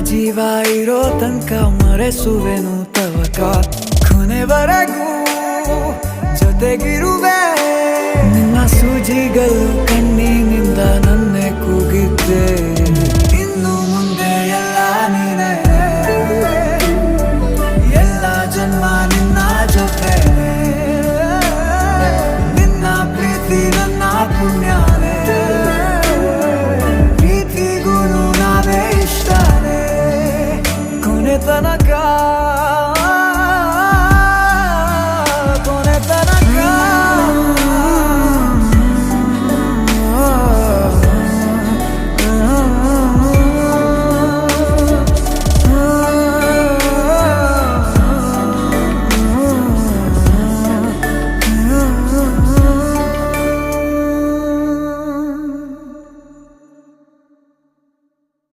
ಜೀವ ಇರೋ ತನಕ ಮರೆಸುವೆನು ತವಕ ಕೊನೆವರೆಗೂ ಜೊತೆಗಿರುವೆ ನಿನ್ನ ಸೂಜಿಗಳು ಕಣ್ಣಿನಿಂದ ನನ್ನೆ ಕೂಗಿದ್ದೆ ಇನ್ನು ಮುಂದೆ ಎಲ್ಲ ನೀನೇ ಎಲ್ಲ ಜನ್ಮ ನಿನ್ನ ಜೊತೆ ನಿನ್ನ ಪ್ರೀತಿ ನನ್ನ ಪುಣ್ಯನೇ ಪ್ರೀತಿಗೂ ನಾವೇ ಇಷ್ಟನೇ ಕೊನೆತನಕ